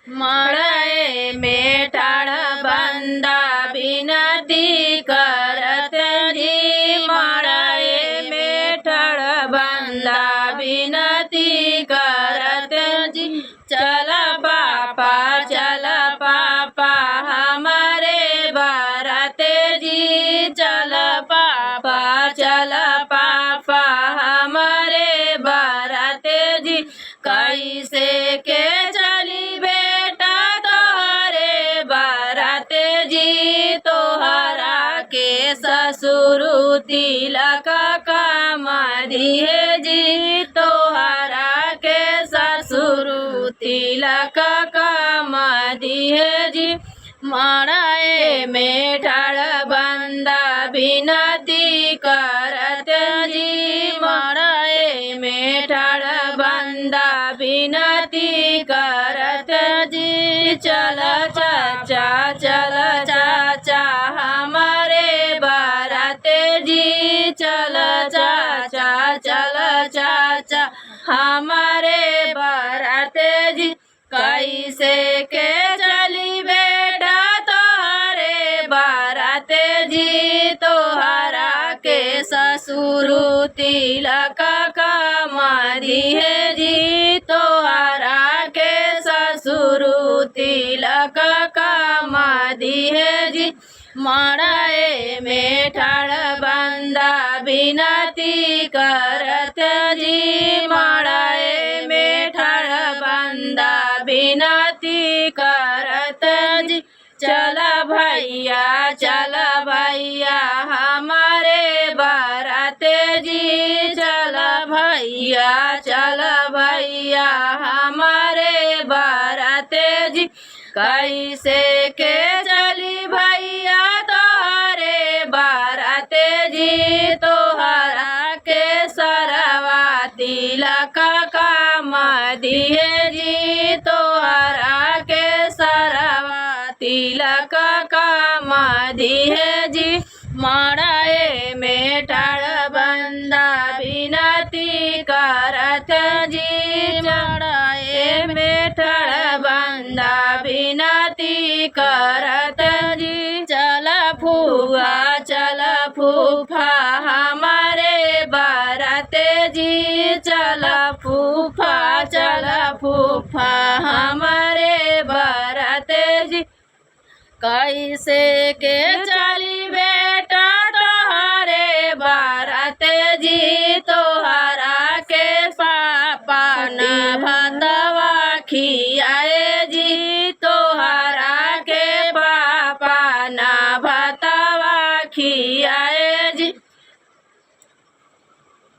मड़े में ठाड़ बंदा बिनती करत जी। मड़े में ठाड़ बंदा बिनती करत जी। चल पापा हमारे बारात जी। चल पापा हमारे बारात जी। कैसे के चली बेटा तोहरे बारात जी। तोहरा के ससुर तिलक काम दिए जी। तोहरा के ससुर तिलक काम दिए जी। मड़े में ठाड़ बंदा बिनती करत जी। मड़े में ठाड़ बंदा बिनती करत जी। चल चाचा हमारे बारात जी। चल चाचा हमारे बारात जी। कैसे के चली बेटा तोहरे बारात जी। तोहरा के ससुर तिलक काम दिए जी। तोहरा के ससुर तिलक काम दिए जी। मड़े में ठाड़ बंदा बिनती करत जी। मड़े में ठाड़ बंदा बिनती करत जी। चल भैया हमारे बारात जी। चल भैया हमारे बारात जी। कैसे के चली भैया तोहरे बारात जी। तोहरा के सरवा तिलक काम दिए जी। तोहरा के सरवा तिलक काम दिए जी। मड़े में ठाड़ बंदा बिनती करत जी। मड़े में ठाड़ बंदा बिनती करत जी। चल फूफा हमारे बारात जी। चल फूफा हमारे बारात जी। कैसे के